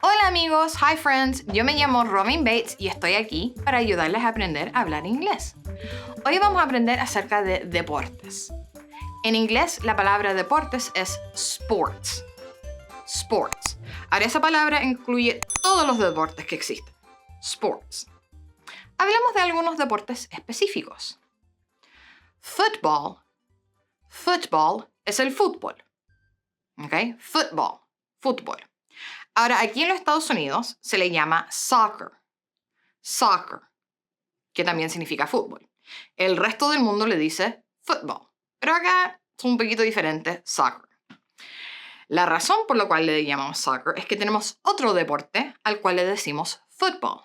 Hola amigos, hi friends, yo me llamo Robin Bates y estoy aquí para ayudarles a aprender a hablar inglés. Hoy vamos a aprender acerca de deportes. En inglés la palabra deportes es sports. Sports. Ahora esa palabra incluye todos los deportes que existen. Sports. Hablemos de algunos deportes específicos. Football. Football es el fútbol. ¿Ok? Football. Fútbol. Ahora, aquí en los Estados Unidos se le llama soccer. Soccer, que también significa fútbol. El resto del mundo le dice football, pero acá es un poquito diferente, soccer. La razón por la cual le llamamos soccer es que tenemos otro deporte al cual le decimos football,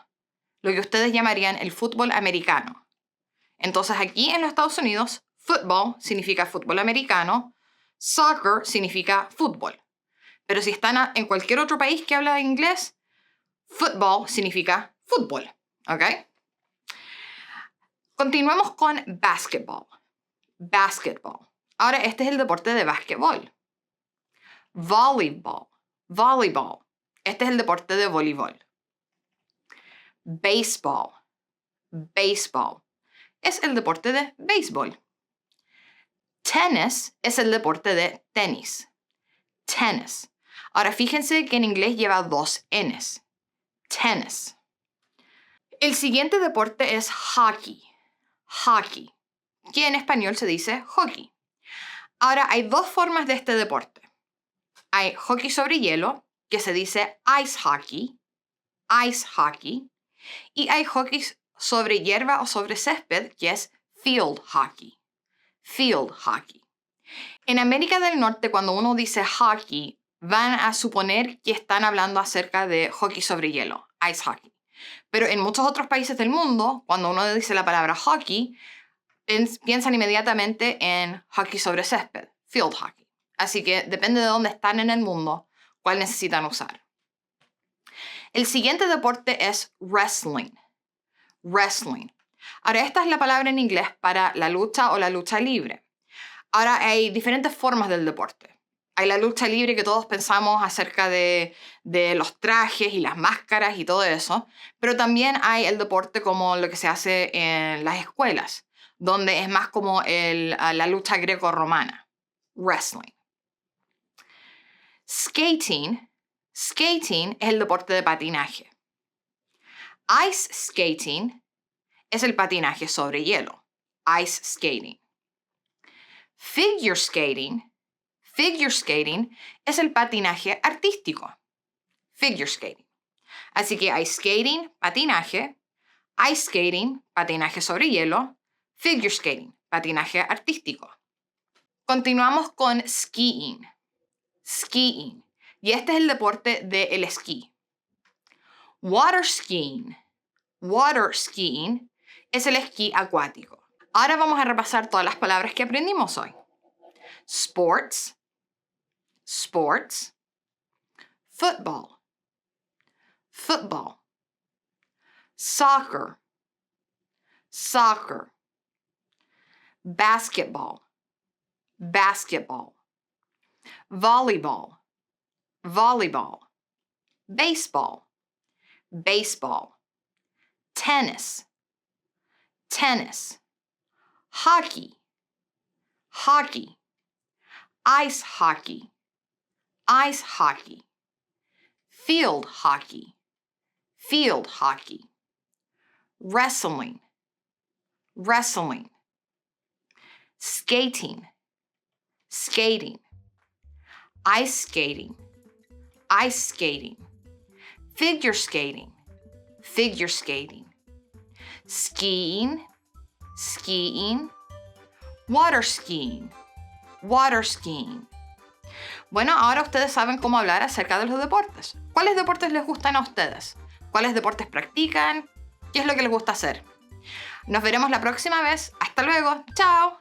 lo que ustedes llamarían el fútbol americano. Entonces, aquí en los Estados Unidos, football significa fútbol americano, soccer significa fútbol. Pero si están en cualquier otro país que habla inglés, football significa fútbol, ¿ok? Continuamos con basketball. Basketball. Ahora, este es el deporte de básquetbol. Volleyball. Volleyball. Este es el deporte de voleibol. Baseball. Baseball. Es el deporte de béisbol. Tennis es el deporte de tenis. Tennis. Ahora, fíjense que en inglés lleva dos N's. Tennis. El siguiente deporte es hockey. Hockey, que en español se dice hockey. Ahora, hay dos formas de este deporte. Hay hockey sobre hielo, que se dice ice hockey, y hay hockey sobre hierba o sobre césped, que es field hockey, field hockey. En América del Norte, cuando uno dice hockey, van a suponer que están hablando acerca de hockey sobre hielo, ice hockey. Pero en muchos otros países del mundo, cuando uno dice la palabra hockey, piensan inmediatamente en hockey sobre césped, field hockey. Así que depende de dónde están en el mundo, cuál necesitan usar. El siguiente deporte es wrestling. Wrestling. Ahora, esta es la palabra en inglés para la lucha o la lucha libre. Ahora, hay diferentes formas del deporte. Hay la lucha libre que todos pensamos acerca de los trajes y las máscaras y todo eso, pero también hay el deporte como lo que se hace en las escuelas, donde es más como la lucha greco-romana. Wrestling. Skating. Skating es el deporte de patinaje. Ice skating es el patinaje sobre hielo. Ice skating. Figure skating. Figure skating es el patinaje artístico. Figure skating. Así que hay skating, patinaje, ice skating, patinaje sobre hielo, figure skating, patinaje artístico. Continuamos con skiing. Skiing. Y este es el deporte del esquí. Water skiing. Water skiing es el esquí acuático. Ahora vamos a repasar todas las palabras que aprendimos hoy. Sports. Sports. Football. Football. Soccer. Soccer. Basketball. Basketball. Volleyball. Volleyball. Baseball. Baseball. Tennis. Tennis. Hockey. Hockey. Ice hockey. Ice hockey. Field hockey. Field hockey. Wrestling. Wrestling. Skating. Skating. Ice skating. Ice skating. Figure skating. Figure skating. Skiing. Skiing. Water skiing. Water skiing. Bueno, ahora ustedes saben cómo hablar acerca de los deportes. ¿Cuáles deportes les gustan a ustedes? ¿Cuáles deportes practican? ¿Qué es lo que les gusta hacer? Nos veremos la próxima vez. Hasta luego. Chao.